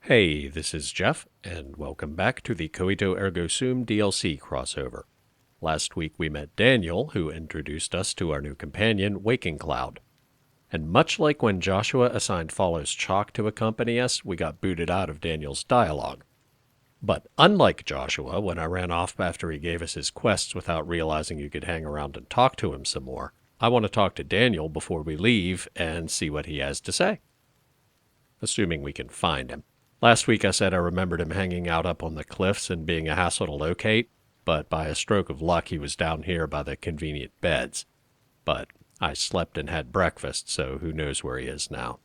Hey, this is Jeff, and welcome back to the Coito Ergo Sum DLC crossover. Last week we met Daniel, who introduced us to our new companion, Waking Cloud. And much like when Joshua assigned Follow's Chalk to accompany us, we got booted out of Daniel's dialogue. But unlike Joshua, when I ran off after he gave us his quests without realizing you could hang around and talk to him some more, I want to talk to Daniel before we leave and see what he has to say. Assuming we can find him. Last week I said I remembered him hanging out up on the cliffs and being a hassle to locate, but by a stroke of luck he was down here by the convenient beds. But I slept and had breakfast, so who knows where he is now.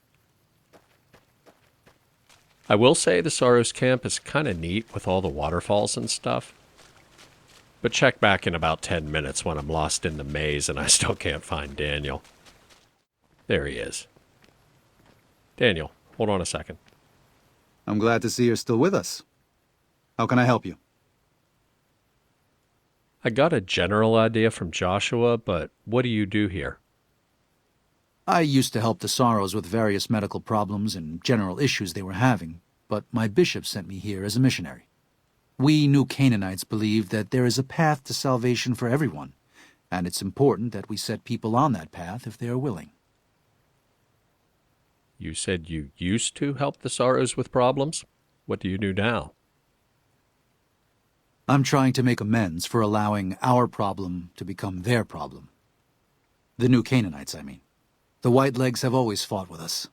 I will say the Sorrows camp is kind of neat with all the waterfalls and stuff. But check back in about 10 minutes when I'm lost in the maze and I still can't find Daniel. There he is. Daniel, hold on a second. I'm glad to see you're still with us. How can I help you? I got a general idea from Joshua, but what do you do here? I used to help the Sorrows with various medical problems and general issues they were having, but my bishop sent me here as a missionary. We New Canaanites believe that there is a path to salvation for everyone, and it's important that we set people on that path if they are willing. You said you used to help the Sorrows with problems? What do you do now? I'm trying to make amends for allowing our problem to become their problem. The New Canaanites, I mean. The Whitelegs have always fought with us.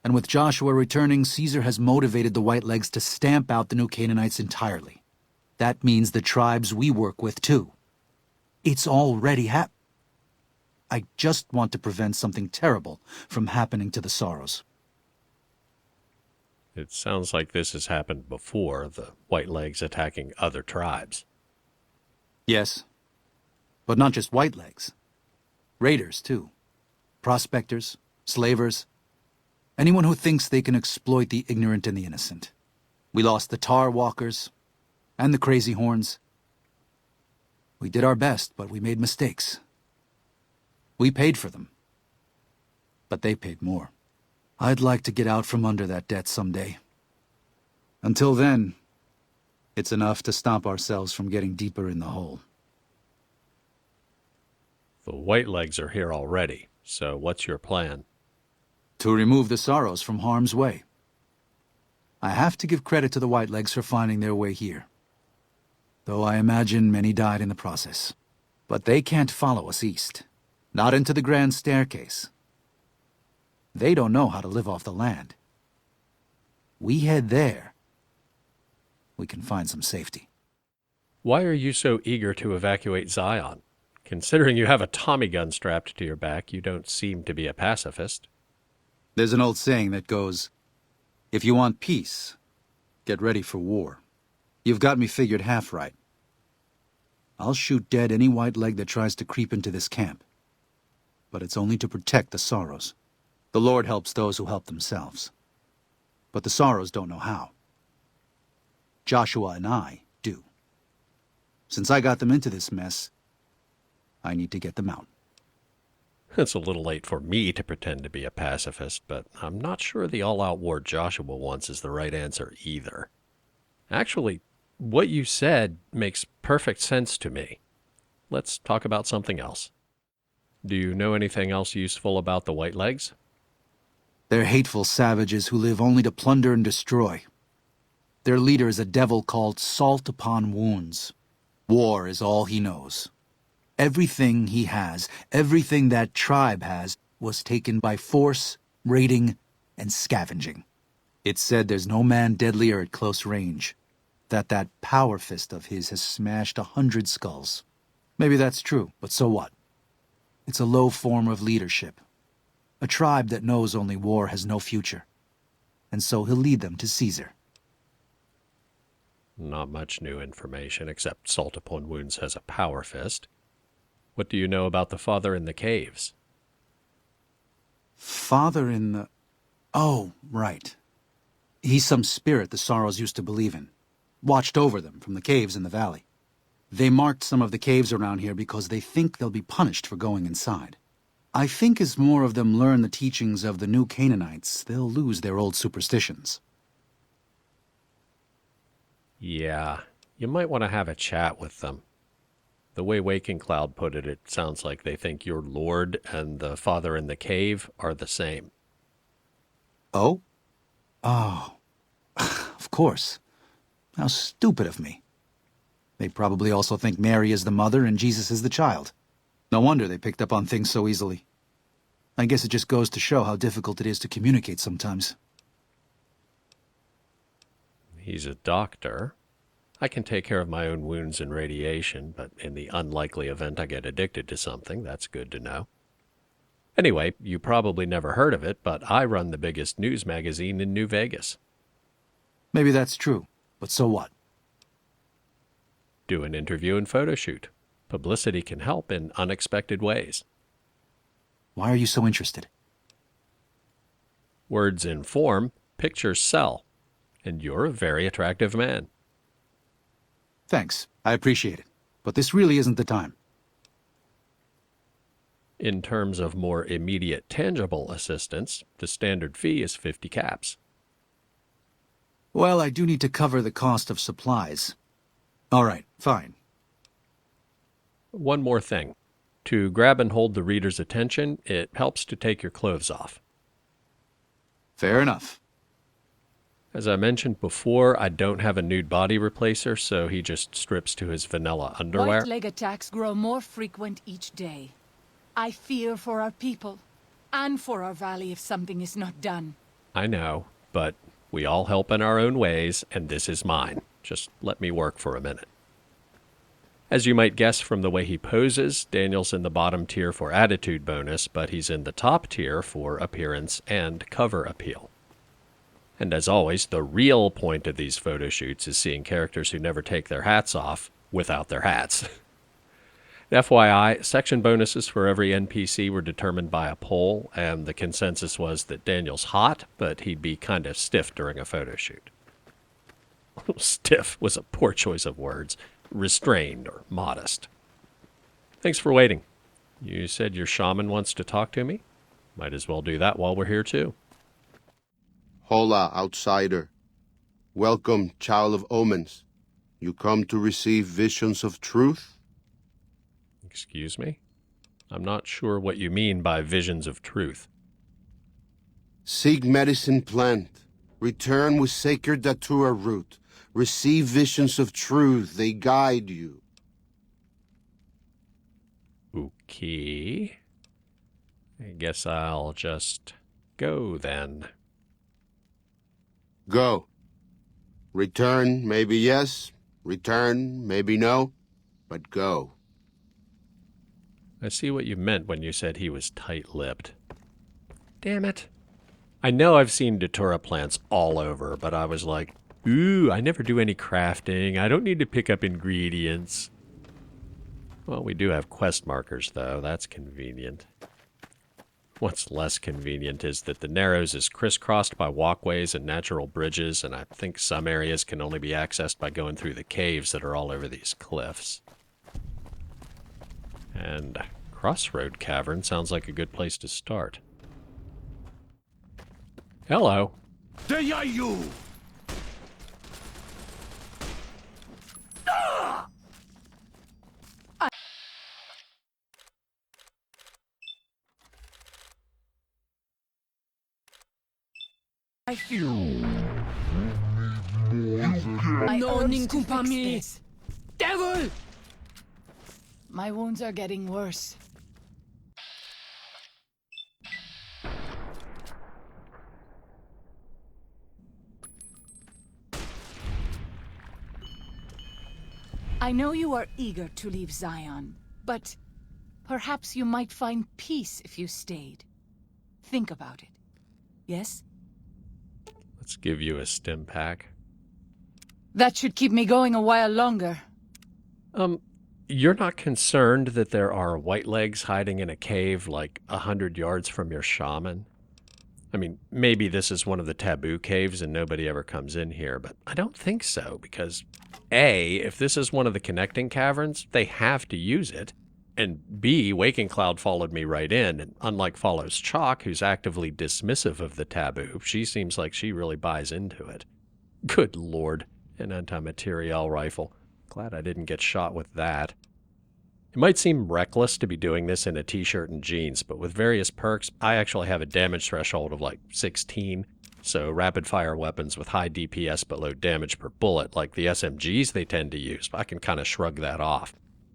And with Joshua returning, Caesar has motivated the Whitelegs to stamp out the New Canaanites entirely. That means the tribes we work with, too. It's already I just want to prevent something terrible from happening to the Sorrows. It sounds like this has happened before, the Whitelegs attacking other tribes. Yes, but not just Whitelegs. Raiders, too. Prospectors, slavers. Anyone who thinks they can exploit the ignorant and the innocent. We lost the Tar Walkers and the Crazy Horns. We did our best, but we made mistakes. We paid for them, but they paid more. I'd like to get out from under that debt someday. Until then, it's enough to stop ourselves from getting deeper in the hole. The Whitelegs are here already, so what's your plan? To remove the Sorrows from harm's way. I have to give credit to the Whitelegs for finding their way here. Though I imagine many died in the process. But they can't follow us east. Not into the Grand Staircase. They don't know how to live off the land. We head there. We can find some safety. Why are you so eager to evacuate Zion? Considering you have a Tommy gun strapped to your back, you don't seem to be a pacifist. There's an old saying that goes, if you want peace, get ready for war. You've got me figured half right. I'll shoot dead any Whiteleg that tries to creep into this camp. But it's only to protect the Sorrows. The Lord helps those who help themselves. But the Sorrows don't know how. Joshua and I do. Since I got them into this mess, I need to get them out. It's a little late for me to pretend to be a pacifist, but I'm not sure the all-out war Joshua wants is the right answer either. Actually, what you said makes perfect sense to me. Let's talk about something else. Do you know anything else useful about the Whitelegs? They're hateful savages who live only to plunder and destroy. Their leader is a devil called Salt Upon Wounds. War is all he knows. Everything he has, everything that tribe has, was taken by force, raiding, and scavenging. It's said there's no man deadlier at close range. That power fist of his has smashed 100 skulls. Maybe that's true, but so what? It's a low form of leadership. A tribe that knows only war has no future. And so he'll lead them to Caesar. Not much new information, except Salt Upon Wounds has a power fist. What do you know about the Father in the Caves? Father in the... Oh, right. He's some spirit the Sorrows used to believe in. Watched over them from the caves in the valley. They marked some of the caves around here because they think they'll be punished for going inside. I think as more of them learn the teachings of the New Canaanites, they'll lose their old superstitions. Yeah, you might want to have a chat with them. The way Waking Cloud put it, it sounds like they think your lord and the father in the cave are the same. Oh? Oh. Of course. How stupid of me. They probably also think Mary is the mother and Jesus is the child. No wonder they picked up on things so easily. I guess it just goes to show how difficult it is to communicate sometimes. He's a doctor. I can take care of my own wounds and radiation, but in the unlikely event I get addicted to something, that's good to know. Anyway, you probably never heard of it, but I run the biggest news magazine in New Vegas. Maybe that's true, but so what? Do an interview and photo shoot. Publicity can help in unexpected ways. Why are you so interested? Words inform, pictures sell. And you're a very attractive man. Thanks, I appreciate it. But this really isn't the time. In terms of more immediate tangible assistance, the standard fee is 50 caps. Well, I do need to cover the cost of supplies. All right, fine. One more thing. To grab and hold the reader's attention, it helps to take your clothes off. Fair enough. As I mentioned before, I don't have a nude body replacer, so he just strips to his vanilla underwear. White leg attacks grow more frequent each day. I fear for our people, and for our valley if something is not done. I know, but we all help in our own ways, and this is mine. Just let me work for a minute. As you might guess from the way he poses, Daniel's in the bottom tier for attitude bonus, but he's in the top tier for appearance and cover appeal. And as always, the real point of these photo shoots is seeing characters who never take their hats off without their hats. FYI, section bonuses for every NPC were determined by a poll, and the consensus was that Daniel's hot, but he'd be kind of stiff during a photo shoot. Stiff was a poor choice of words. Restrained or modest. Thanks for waiting. You said your shaman wants to talk to me? Might as well do that while we're here too. Hola, outsider. Welcome, child of omens. You come to receive visions of truth? Excuse me? I'm not sure what you mean by visions of truth. Seek medicine plant. Return with sacred datura root. Receive visions of truth. They guide you. Okay. I guess I'll just go then. Go. Return, maybe yes. Return, maybe no. But go. I see what you meant when you said he was tight-lipped. Damn it. I know I've seen datura plants all over, but I was like, ooh, I never do any crafting. I don't need to pick up ingredients. Well, we do have quest markers, though. That's convenient. What's less convenient is that the Narrows is crisscrossed by walkways and natural bridges, and I think some areas can only be accessed by going through the caves that are all over these cliffs. And Crossroad Cavern sounds like a good place to start. Hello. They are you! I feel... No ninkumpami! Devil! My wounds are getting worse. I know you are eager to leave Zion, but perhaps you might find peace if you stayed. Think about it. Yes? Let's give you a stim pack. That should keep me going a while longer. You're not concerned that there are white legs hiding in a cave like 100 yards from your shaman? I mean, maybe this is one of the taboo caves and nobody ever comes in here, but I don't think so because, A, if this is one of the connecting caverns, they have to use it, and B, Waking Cloud followed me right in, and unlike Follows Chalk, who's actively dismissive of the taboo, she seems like she really buys into it. Good lord, An anti-materiel rifle. Glad I didn't get shot with that. It might seem reckless to be doing this in a t-shirt and jeans, but with various perks, I actually have a damage threshold of like 16, so rapid-fire weapons with high DPS but low damage per bullet, like the SMGs they tend to use, I can kind of shrug that off.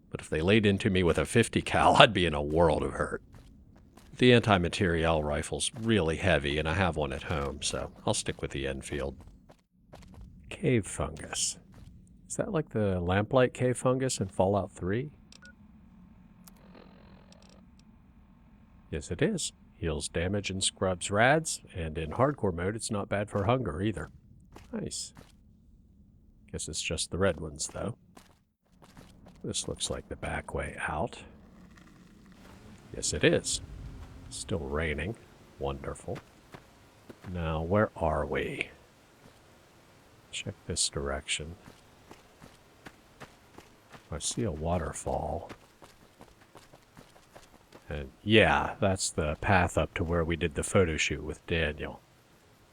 But if they laid into me with a 50 cal, I'd be in a world of hurt. The anti-materiel rifle's really heavy, and I have one at home, so I'll stick with the Enfield. Cave fungus. Is that like the lamplight cave fungus in Fallout 3? Yes, it is. Heals damage and scrubs rads, and in hardcore mode, it's not bad for hunger either. Nice. Guess it's just the red ones, though. This looks like the back way out. Yes, it is. Still raining. Wonderful. Now, where are we? Check this direction. I see a waterfall. And yeah, that's the path up to where we did the photo shoot with Daniel.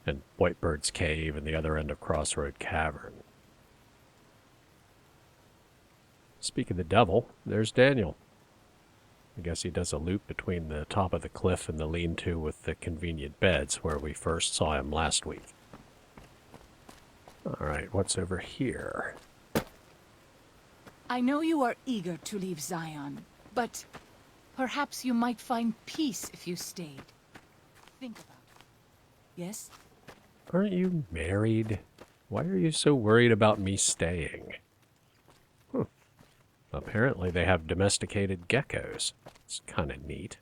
And Whitebird's Cave and the other end of Crossroad Cavern. Speak of the devil, there's Daniel. I guess he does a loop between the top of the cliff and the lean-to with the convenient beds where we first saw him last week. Alright, what's over here? I know you are eager to leave Zion, but perhaps you might find peace if you stayed. Think about it. Yes? Aren't you married? Why are you so worried about me staying? Apparently they have domesticated geckos. It's kind of neat.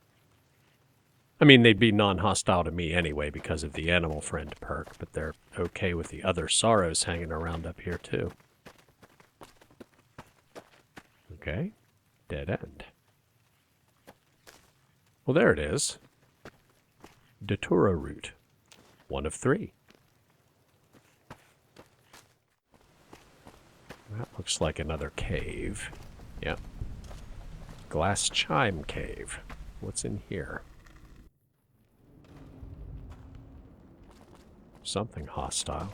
I mean, they'd be non-hostile to me anyway because of the animal friend perk, but they're okay with the other sorrows hanging around up here too. Okay, dead end. Well, there it is. Datura route. 1 of 3. That looks like another cave. Yep. Glass Chime Cave. What's in here? Something hostile.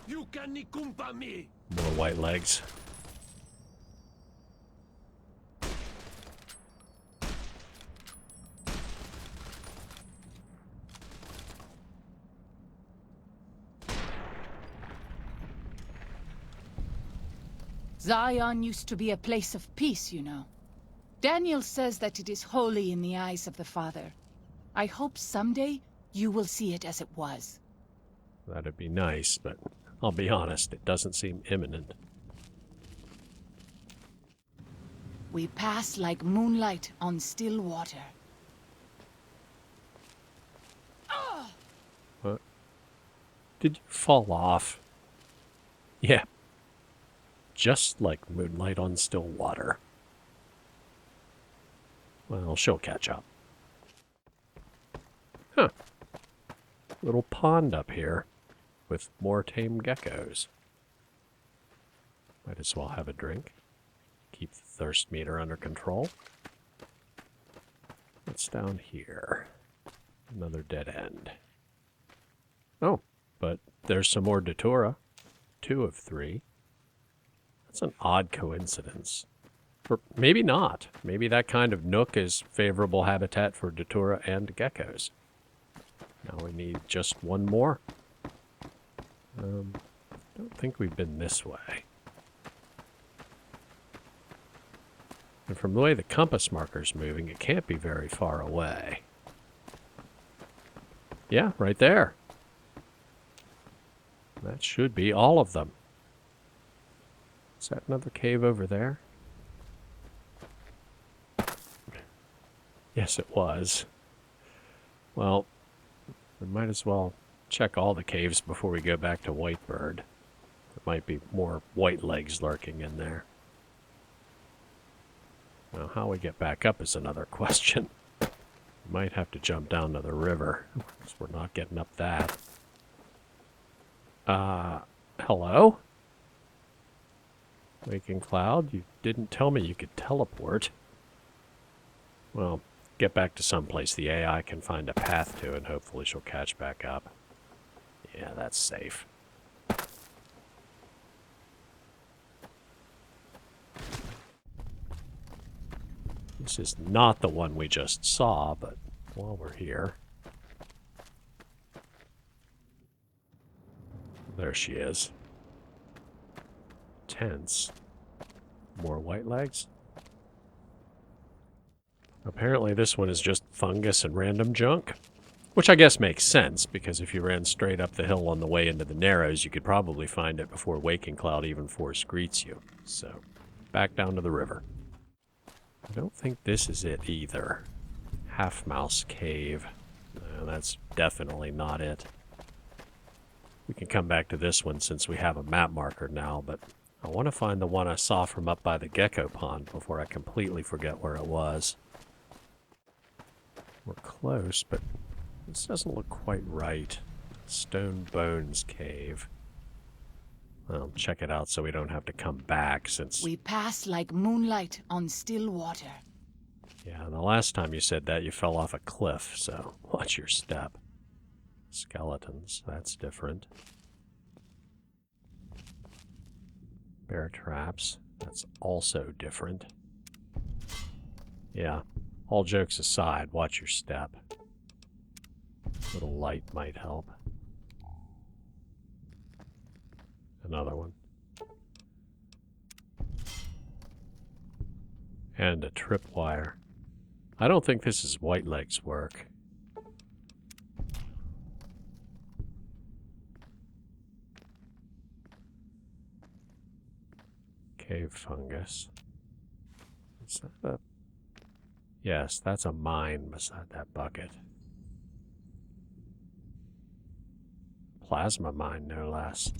You can nikumpa me. More white legs. Zion used to be a place of peace, you know. Daniel says that it is holy in the eyes of the Father. I hope someday you will see it as it was. That'd be nice, but I'll be honest, it doesn't seem imminent. We pass like moonlight on still water. What? Did you fall off? Yeah. Just like moonlight on still water. Well, she'll catch up. Huh. Little pond up here with more tame geckos. Might as well have a drink. Keep the thirst meter under control. What's down here? Another dead end. Oh, but there's some more Datura. 2 of 3. That's an odd coincidence. Or maybe not. Maybe that kind of nook is favorable habitat for Datura and geckos. Now we need just one more. Don't think we've been this way. And from the way the compass marker's moving, it can't be very far away. Yeah, right there. That should be all of them. Is that another cave over there? Yes, it was. Well, we might as well check all the caves before we go back to Whitebird. There might be more white legs lurking in there. Now, how we get back up is another question. We might have to jump down to the river, because we're not getting up that. Hello? Waking Cloud, you didn't tell me you could teleport. Well, get back to someplace the AI can find a path to, and hopefully she'll catch back up. Yeah, that's safe. This is not the one we just saw, but while we're here... There she is. Tense. More white legs? Apparently this one is just fungus and random junk. Which I guess makes sense, because if you ran straight up the hill on the way into the Narrows, you could probably find it before Waking Cloud even force greets you. So, back down to the river. I don't think this is it either. Half Mouse Cave. No, that's definitely not it. We can come back to this one since we have a map marker now, but I want to find the one I saw from up by the gecko pond before I completely forget where it was. We're close, but this doesn't look quite right. Stone Bones Cave. Well, check it out so we don't have to come back since... We pass like moonlight on still water. Yeah, the last time you said that you fell off a cliff, so watch your step. Skeletons, that's different. Bear traps, that's also different. Yeah, all jokes aside, watch your step. A little light might help. Another one. And a tripwire. I don't think this is Whiteleg's work. Cave fungus. Is that a... Yes, that's a mine beside that bucket. Plasma mine, no less.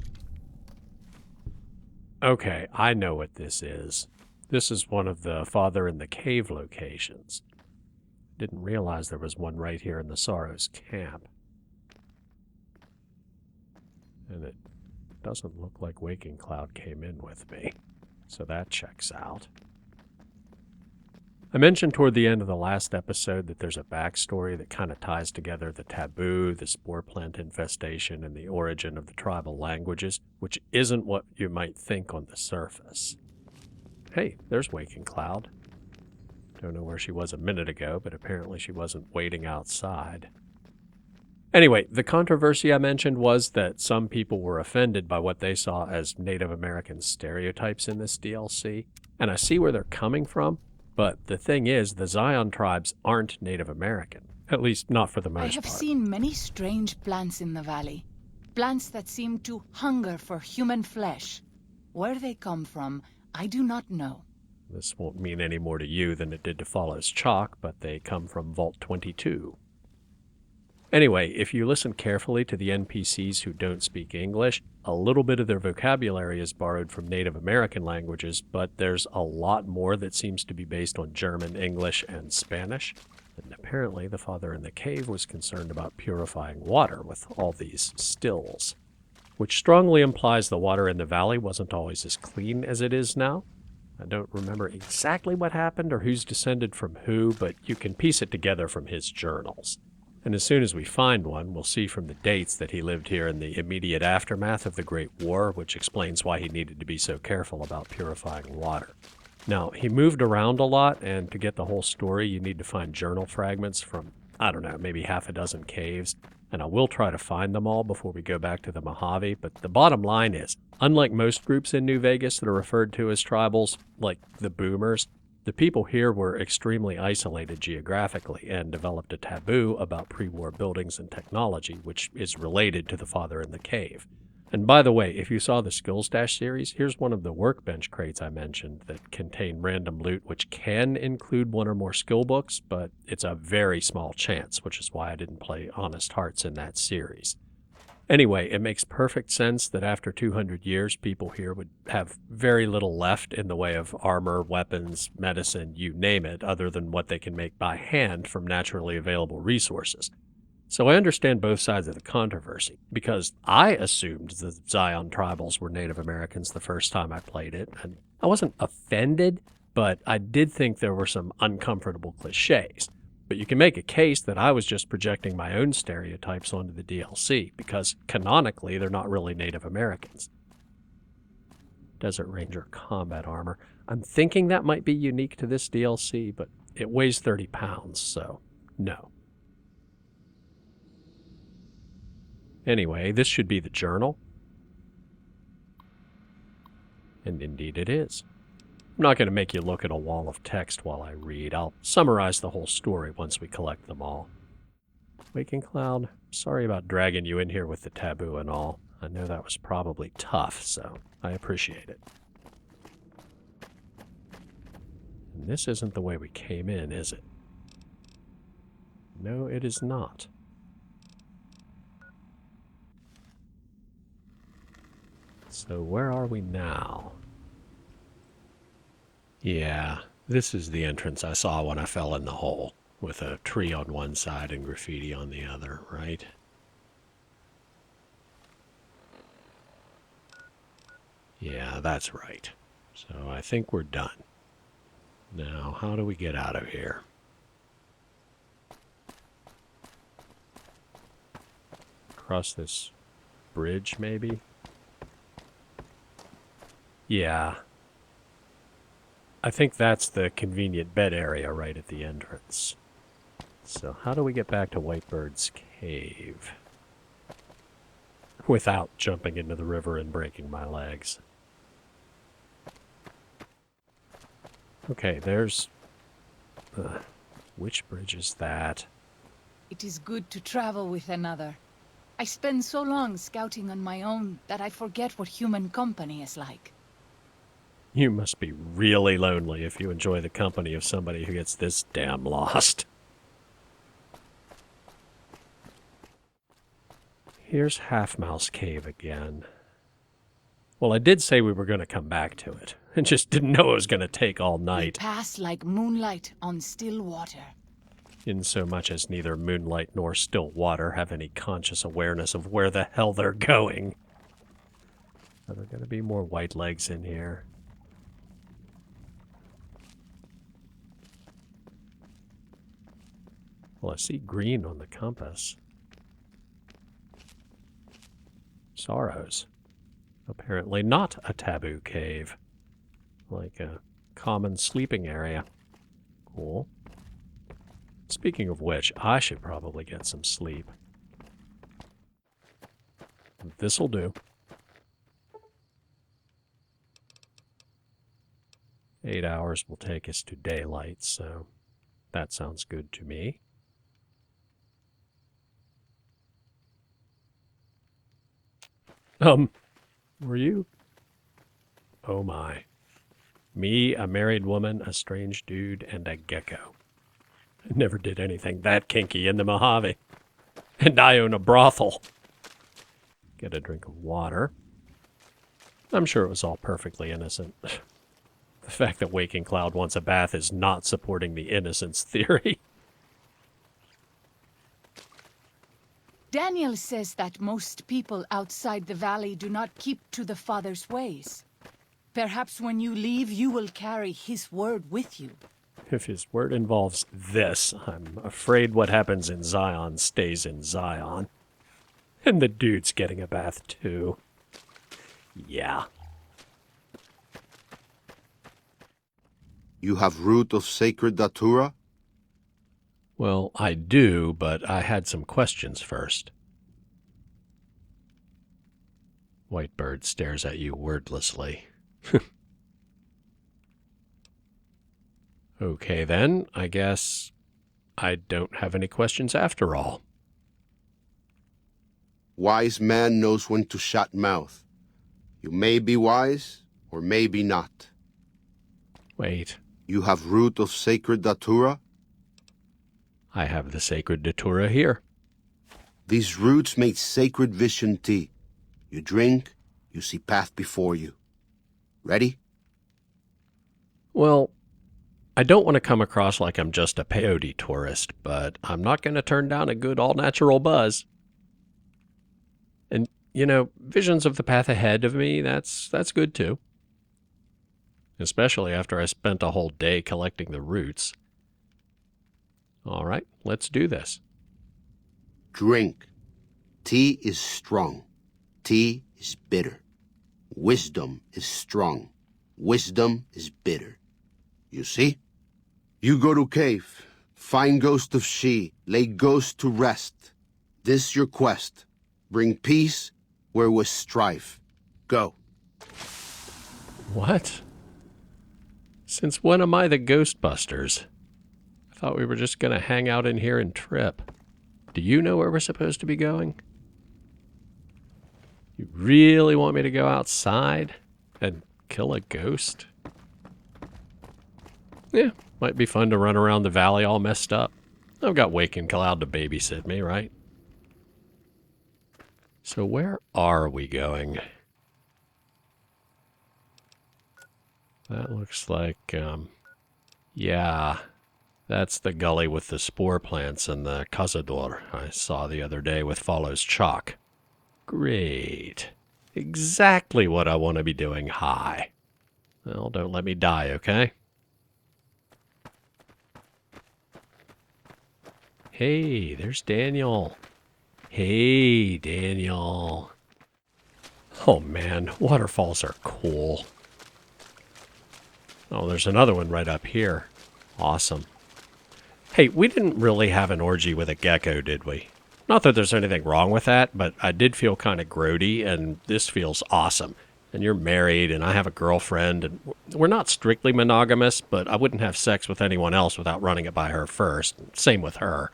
Okay, I know what this is. This is one of the Father in the Cave locations. Didn't realize there was one right here in the Sorrows camp. And it doesn't look like Waking Cloud came in with me. So that checks out. I mentioned toward the end of the last episode that there's a backstory that kind of ties together the taboo, the spore plant infestation, and the origin of the tribal languages, which isn't what you might think on the surface. Hey, there's Waking Cloud. Don't know where she was a minute ago, but apparently she wasn't waiting outside. Anyway, the controversy I mentioned was that some people were offended by what they saw as Native American stereotypes in this DLC, and I see where they're coming from, but the thing is, the Zion tribes aren't Native American, at least not for the most part. I have seen many strange plants in the valley, plants that seem to hunger for human flesh. Where they come from, I do not know. This won't mean any more to you than it did to Follows Chalk, but they come from Vault 22. Anyway, if you listen carefully to the NPCs who don't speak English, a little bit of their vocabulary is borrowed from Native American languages, but there's a lot more that seems to be based on German, English, and Spanish. And apparently the Father in the Cave was concerned about purifying water with all these stills, which strongly implies the water in the valley wasn't always as clean as it is now. I don't remember exactly what happened or who's descended from who, but you can piece it together from his journals. And as soon as we find one, we'll see from the dates that he lived here in the immediate aftermath of the Great War, which explains why he needed to be so careful about purifying water. Now, he moved around a lot, and to get the whole story, you need to find journal fragments from, I don't know, maybe half a dozen caves. And I will try to find them all before we go back to the Mojave, but the bottom line is, unlike most groups in New Vegas that are referred to as tribals, like the Boomers, the people here were extremely isolated geographically and developed a taboo about pre-war buildings and technology, which is related to the Father in the Cave. And by the way, if you saw the Skill Stash series, here's one of the workbench crates I mentioned that contain random loot, which can include one or more skill books, but it's a very small chance, which is why I didn't play Honest Hearts in that series. Anyway, it makes perfect sense that after 200 years, people here would have very little left in the way of armor, weapons, medicine, you name it, other than what they can make by hand from naturally available resources. So I understand both sides of the controversy, because I assumed the Zion tribals were Native Americans the first time I played it, and I wasn't offended, but I did think there were some uncomfortable cliches. But you can make a case that I was just projecting my own stereotypes onto the DLC, because canonically they're not really Native Americans. Desert Ranger combat armor. I'm thinking that might be unique to this DLC, but it weighs 30 pounds, so no. Anyway, this should be the journal. And indeed it is. I'm not going to make you look at a wall of text while I read. I'll summarize the whole story once we collect them all. Waking Cloud, sorry about dragging you in here with the taboo and all. I know that was probably tough, so I appreciate it. And this isn't the way we came in, is it? No, it is not. So where are we now? Yeah, this is the entrance I saw when I fell in the hole, with a tree on one side and graffiti on the other, right? Yeah, that's right. So I think we're done. Now, how do we get out of here? Across this bridge, maybe? Yeah. I think that's the convenient bed area right at the entrance. So how do we get back to Whitebird's cave? Without jumping into the river and breaking my legs. Okay, there's... which bridge is that? It is good to travel with another. I spend so long scouting on my own that I forget what human company is like. You must be really lonely if you enjoy the company of somebody who gets this damn lost. Here's Half Mouse Cave again. Well, I did say we were going to come back to it. I just didn't know it was going to take all We night. pass like moonlight on still water. In so much as neither moonlight nor still water have any conscious awareness of where the hell they're going. Are there going to be more white legs in here? Well, I see green on the compass. Sorrows. Apparently not a taboo cave. Like a common sleeping area. Cool. Speaking of which, I should probably get some sleep. This'll do. 8 hours will take us to daylight, so that sounds good to me. Were you? Oh my. Me, a married woman, a strange dude, and a gecko. I never did anything that kinky in the Mojave. And I own a brothel. Get a drink of water. I'm sure it was all perfectly innocent. The fact that Waking Cloud wants a bath is not supporting the innocence theory. Daniel says that most people outside the valley do not keep to the Father's ways. Perhaps when you leave, you will carry his word with you. If his word involves this, I'm afraid what happens in Zion stays in Zion. And the dude's getting a bath too. Yeah. You have root of sacred datura? Well, I do, but I had some questions first. Whitebird stares at you wordlessly. Okay then, I guess I don't have any questions after all. Wise man knows when to shut mouth. You may be wise, or maybe not. Wait, You have root of sacred datura? I have the sacred datura here. These roots make sacred vision tea. You drink, you see path before you. Ready? Well, I don't want to come across like I'm just a peyote tourist, but I'm not going to turn down a good all-natural buzz. And, you know, visions of the path ahead of me, that's good too. Especially after I spent a whole day collecting the roots. All right, let's do this. Drink. Tea is strong. Tea is bitter. Wisdom is strong. Wisdom is bitter. You see? You go to cave, find ghost of she, lay ghost to rest. This your quest. Bring peace where was strife. Go. What? Since when am I the Ghostbusters? I thought we were just going to hang out in here and trip. Do you know where we're supposed to be going? You really want me to go outside and kill a ghost? Yeah, might be fun to run around the valley all messed up. I've got Waking Cloud to babysit me, right? So where are we going? That looks like, yeah, that's the gully with the spore plants and the cazador I saw the other day with Follows Chalk. Great. Exactly what I want to be doing high. Well, don't let me die, okay? Hey, there's Daniel. Hey, Daniel. Oh man, waterfalls are cool. Oh, there's another one right up here. Awesome. Hey, we didn't really have an orgy with a gecko, did we? Not that there's anything wrong with that, but I did feel kind of grody, and this feels awesome. And you're married, and I have a girlfriend, and we're not strictly monogamous, but I wouldn't have sex with anyone else without running it by her first. Same with her.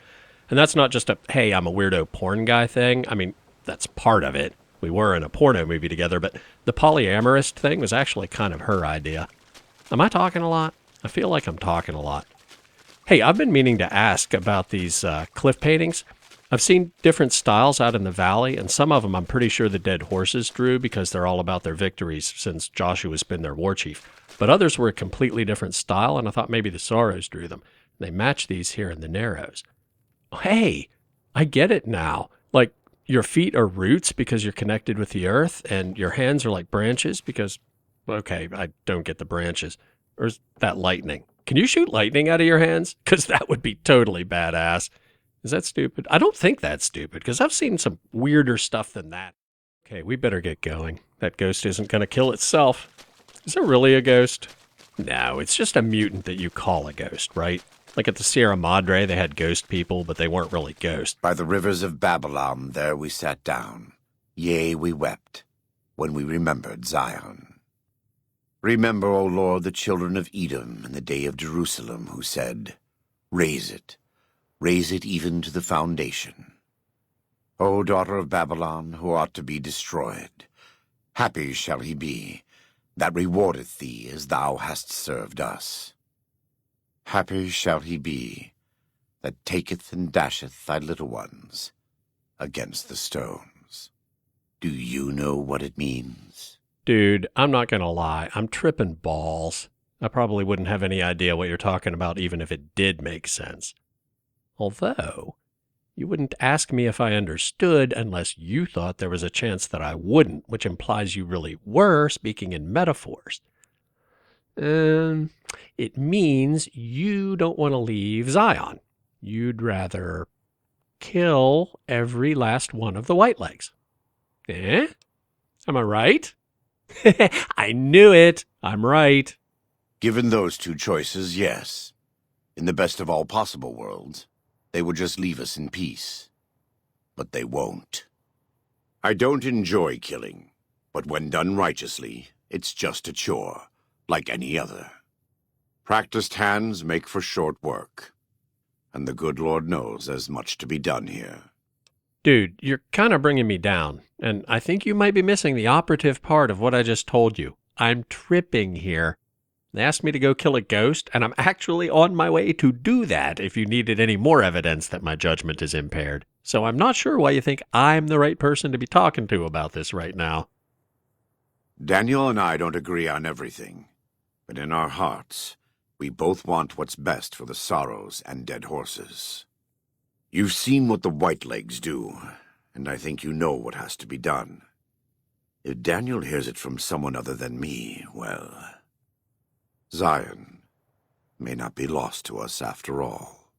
And that's not just a, hey, I'm a weirdo porn guy thing. I mean, that's part of it. We were in a porno movie together, but the polyamorous thing was actually kind of her idea. Am I talking a lot? I feel like I'm talking a lot. Hey, I've been meaning to ask about these cliff paintings. I've seen different styles out in the valley, and some of them I'm pretty sure the dead horses drew because they're all about their victories since Joshua's been their war chief. But others were a completely different style, and I thought maybe the Sorrows drew them. They match these here in the Narrows. Hey, I get it now. Like, your feet are roots because you're connected with the earth, and your hands are like branches because, okay, I don't get the branches. Or is that lightning? Can you shoot lightning out of your hands? Because that would be totally badass. Is that stupid? I don't think that's stupid, because I've seen some weirder stuff than that. Okay, we better get going. That ghost isn't going to kill itself. Is it really a ghost? No, it's just a mutant that you call a ghost, right? Like at the Sierra Madre, they had ghost people, but they weren't really ghosts. By the rivers of Babylon, there we sat down. Yea, we wept, when we remembered Zion. Remember, O Lord, the children of Edom in the day of Jerusalem, who said, raise it even to the foundation. O daughter of Babylon, who ought to be destroyed, happy shall he be, that rewardeth thee as thou hast served us. Happy shall he be, that taketh and dasheth thy little ones against the stones. Do you know what it means? Dude, I'm not going to lie. I'm tripping balls. I probably wouldn't have any idea what you're talking about even if it did make sense. Although, you wouldn't ask me if I understood unless you thought there was a chance that I wouldn't, which implies you really were speaking in metaphors. It means you don't want to leave Zion. You'd rather kill every last one of the Whitelegs. Eh? Am I right? I knew it. I'm right. Given those two choices, yes. In the best of all possible worlds, they would just leave us in peace. But they won't. I don't enjoy killing, but when done righteously, it's just a chore, like any other. Practiced hands make for short work, and the good Lord knows there's much to be done here. Dude, you're kind of bringing me down, and I think you might be missing the operative part of what I just told you. I'm tripping here. They asked me to go kill a ghost, and I'm actually on my way to do that if you needed any more evidence that my judgment is impaired. So I'm not sure why you think I'm the right person to be talking to about this right now. Daniel and I don't agree on everything, but in our hearts, we both want what's best for the Sorrows and dead horses. You've seen what the Whitelegs do, and I think you know what has to be done. If Daniel hears it from someone other than me, well, Zion may not be lost to us after all.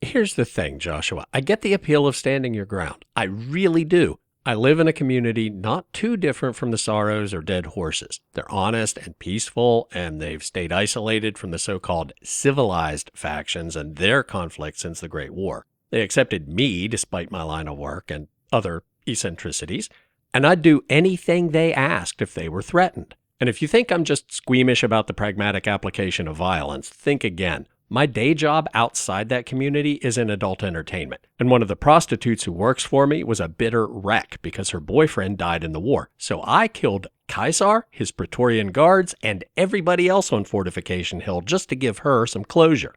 Here's the thing, Joshua. I get the appeal of standing your ground. I really do. I live in a community not too different from the Sorrows or Dead Horses. They're honest and peaceful, and they've stayed isolated from the so-called civilized factions and their conflict since the Great War. They accepted me despite my line of work and other eccentricities, and I'd do anything they asked if they were threatened. And if you think I'm just squeamish about the pragmatic application of violence, think again. My day job outside that community is in adult entertainment, and one of the prostitutes who works for me was a bitter wreck because her boyfriend died in the war. So I killed Caesar, his Praetorian guards, and everybody else on Fortification Hill just to give her some closure.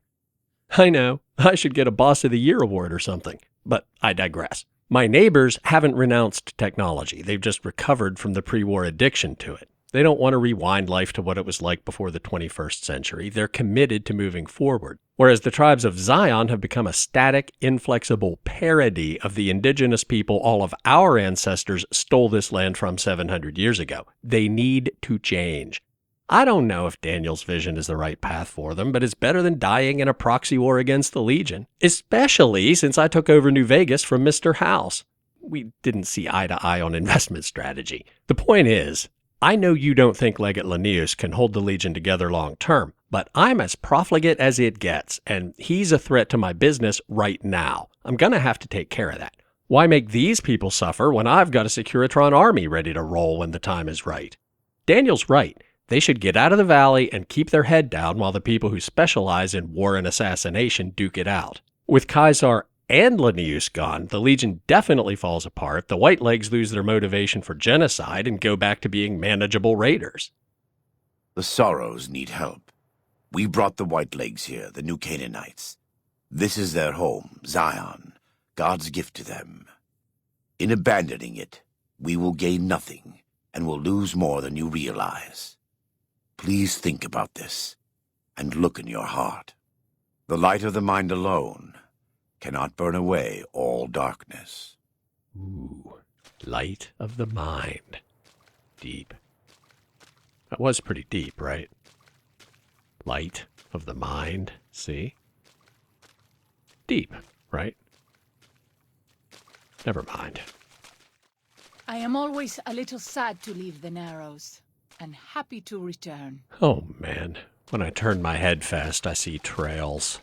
I know, I should get a Boss of the Year award or something, but I digress. My neighbors haven't renounced technology. They've just recovered from the pre-war addiction to it. They don't want to rewind life to what it was like before the 21st century. They're committed to moving forward. Whereas the tribes of Zion have become a static, inflexible parody of the indigenous people all of our ancestors stole this land from 700 years ago. They need to change. I don't know if Daniel's vision is the right path for them, but it's better than dying in a proxy war against the Legion, especially since I took over New Vegas from Mr. House. We didn't see eye to eye on investment strategy. The point is, I know you don't think Legate Linnaeus can hold the Legion together long term, but I'm as profligate as it gets, and he's a threat to my business right now. I'm going to have to take care of that. Why make these people suffer when I've got a Securitron army ready to roll when the time is right? Daniel's right. They should get out of the valley and keep their head down while the people who specialize in war and assassination duke it out. With Caesar and Linnaeus gone, the Legion definitely falls apart, the Whitelegs lose their motivation for genocide and go back to being manageable raiders. The Sorrows need help. We brought the Whitelegs here, the new Canaanites. This is their home, Zion, God's gift to them. In abandoning it, we will gain nothing and will lose more than you realize. Please think about this and look in your heart. The light of the mind alone cannot burn away all darkness. Ooh, light of the mind. Deep. That was pretty deep, right? Light of the mind, see? Deep, right? Never mind. I am always a little sad to leave the Narrows, and happy to return. Oh man, when I turn my head fast, I see trails.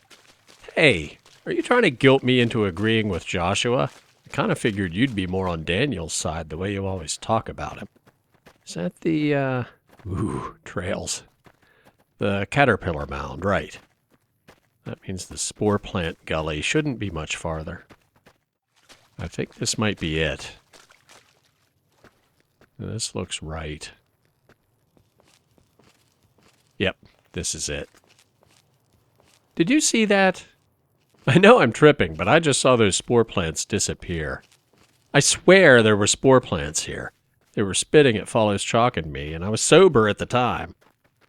Hey, are you trying to guilt me into agreeing with Joshua? I kind of figured you'd be more on Daniel's side the way you always talk about him. Is that the, trails. The caterpillar mound, right. That means the spore plant gully shouldn't be much farther. I think this might be it. This looks right. Yep, this is it. Did you see that? I know I'm tripping, but I just saw those spore plants disappear. I swear there were spore plants here. They were spitting at Follows Chalk and me, and I was sober at the time.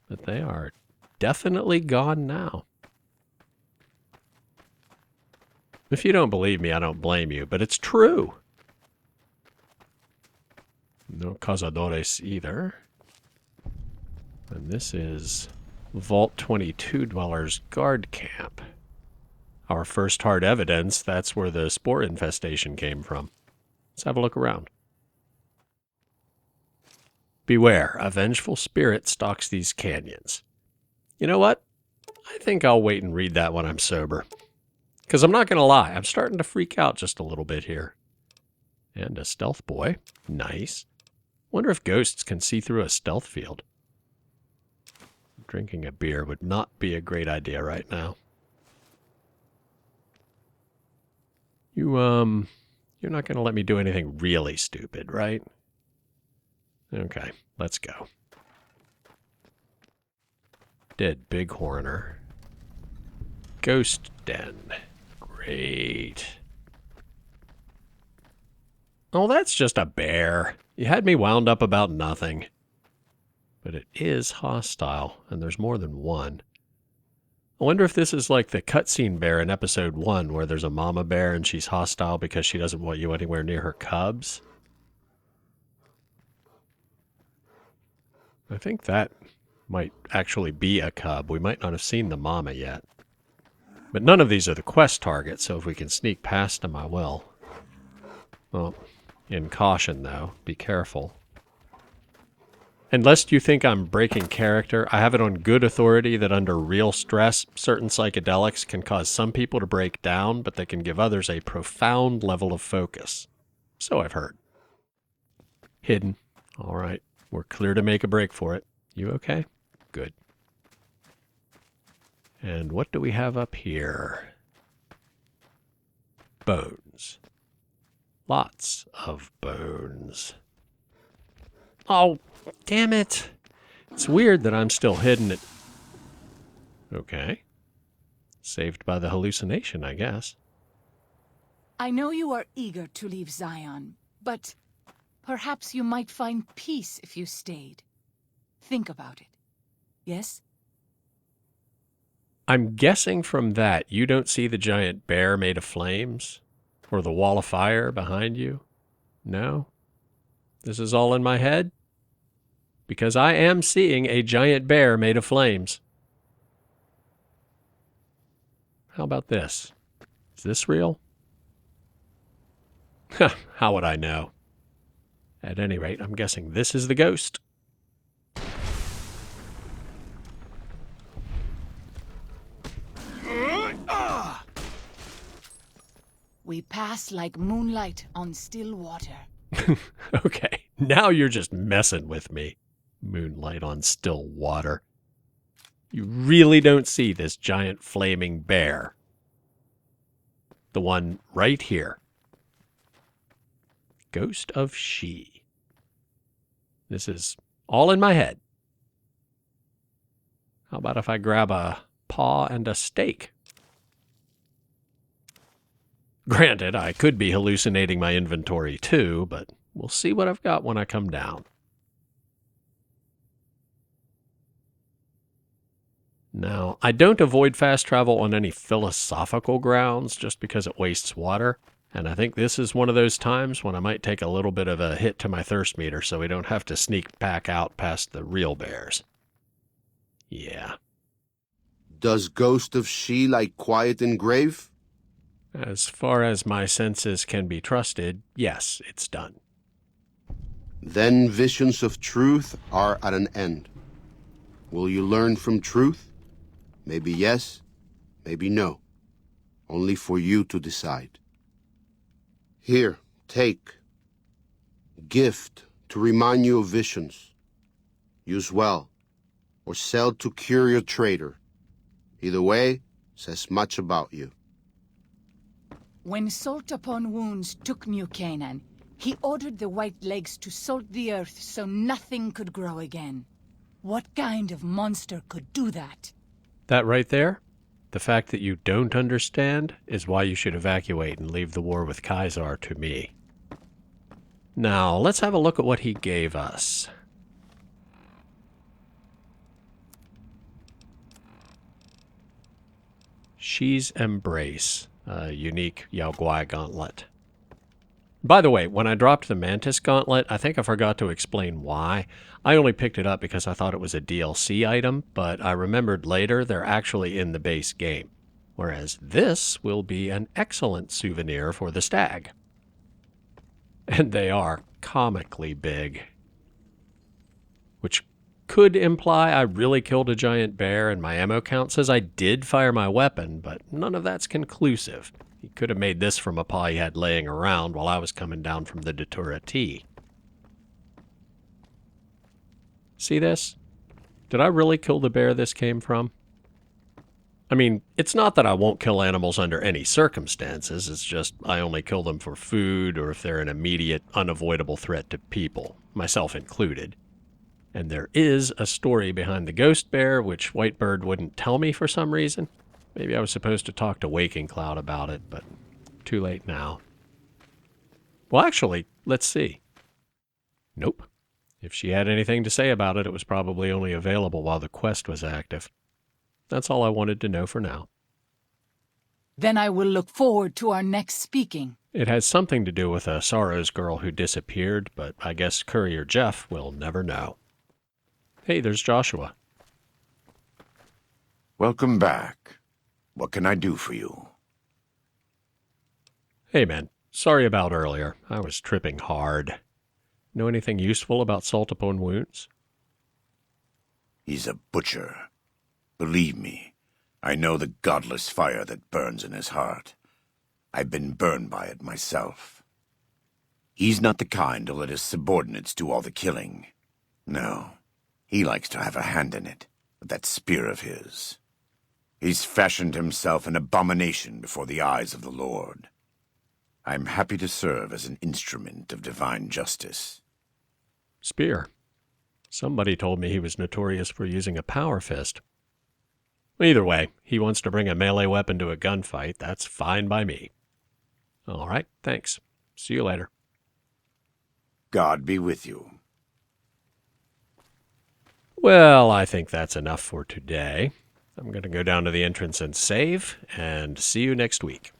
But they are definitely gone now. If you don't believe me, I don't blame you, but it's true. No cazadores either. And this is Vault 22 Dwellers Guard Camp. Our first hard evidence, that's where the spore infestation came from. Let's have a look around. Beware, a vengeful spirit stalks these canyons. You know what? I think I'll wait and read that when I'm sober. Because I'm not going to lie, I'm starting to freak out just a little bit here. And a stealth boy. Nice. Wonder if ghosts can see through a stealth field. Drinking a beer would not be a great idea right now. You're not going to let me do anything really stupid, right? Okay, let's go. Dead bighorner. Ghost den. Great. Oh, that's just a bear. You had me wound up about nothing. But it is hostile, and there's more than one. I wonder if this is like the cutscene bear in episode 1, where there's a mama bear and she's hostile because she doesn't want you anywhere near her cubs. I think that might actually be a cub. We might not have seen the mama yet. But none of these are the quest targets, so if we can sneak past them, I will. Well, in caution, though. Be careful. And lest you think I'm breaking character, I have it on good authority that under real stress, certain psychedelics can cause some people to break down, but they can give others a profound level of focus. So I've heard. Hidden. All right. We're clear to make a break for it. You okay? Good. And what do we have up here? Bones. Lots of bones. Oh, damn it. It's weird that I'm still hidden at... Okay. Saved by the hallucination, I guess. I know you are eager to leave Zion, but perhaps you might find peace if you stayed. Think about it. Yes? I'm guessing from that you don't see the giant bear made of flames? Or the wall of fire behind you? No? This is all in my head? Because I am seeing a giant bear made of flames. How about this? Is this real? How would I know? At any rate, I'm guessing this is the ghost. We pass like moonlight on still water. Okay, now you're just messing with me. Moonlight on still water. You really don't see this giant flaming bear. The one right here. Ghost of She. This is all in my head. How about if I grab a paw and a steak? Granted, I could be hallucinating my inventory too, but we'll see what I've got when I come down. Now, I don't avoid fast travel on any philosophical grounds just because it wastes water, and I think this is one of those times when I might take a little bit of a hit to my thirst meter so we don't have to sneak back out past the real bears. Yeah. Does Ghost of She like quiet and grave? As far as my senses can be trusted, yes, it's done. Then visions of truth are at an end. Will you learn from truth? Maybe yes, maybe no. Only for you to decide. Here, take. Gift to remind you of visions. Use well, or sell to courier trader. Either way, says much about you. When Salt Upon Wounds took New Canaan, he ordered the White Legs to salt the earth so nothing could grow again. What kind of monster could do that? That right there, the fact that you don't understand, is why you should evacuate and leave the war with Caesar to me. Now, let's have a look at what he gave us. She's Embrace, a unique Yao Guai gauntlet. By the way, when I dropped the Mantis gauntlet, I think I forgot to explain why. I only picked it up because I thought it was a DLC item, but I remembered later they're actually in the base game. Whereas this will be an excellent souvenir for the stag. And they are comically big. Which could imply I really killed a giant bear, and my ammo count says I did fire my weapon, but none of that's conclusive. He could have made this from a paw he had laying around while I was coming down from the Datura T. See this? Did I really kill the bear this came from? I mean, it's not that I won't kill animals under any circumstances, it's just I only kill them for food or if they're an immediate, unavoidable threat to people, myself included. And there is a story behind the ghost bear, which Whitebird wouldn't tell me for some reason. Maybe I was supposed to talk to Waking Cloud about it, but too late now. Well, actually, let's see. Nope. If she had anything to say about it, it was probably only available while the quest was active. That's all I wanted to know for now. Then I will look forward to our next speaking. It has something to do with a Sorrows girl who disappeared, but I guess Courier Jeff will never know. Hey, there's Joshua. Welcome back. What can I do for you? Hey, man. Sorry about earlier. I was tripping hard. Know anything useful about salt upon wounds? He's a butcher. Believe me, I know the godless fire that burns in his heart. I've been burned by it myself. He's not the kind to let his subordinates do all the killing. No, he likes to have a hand in it, with that spear of his. He's fashioned himself an abomination before the eyes of the Lord. I'm happy to serve as an instrument of divine justice. Spear. Somebody told me he was notorious for using a power fist. Either way, he wants to bring a melee weapon to a gunfight. That's fine by me. All right, thanks. See you later. God be with you. Well, I think that's enough for today. I'm going to go down to the entrance and save, and see you next week.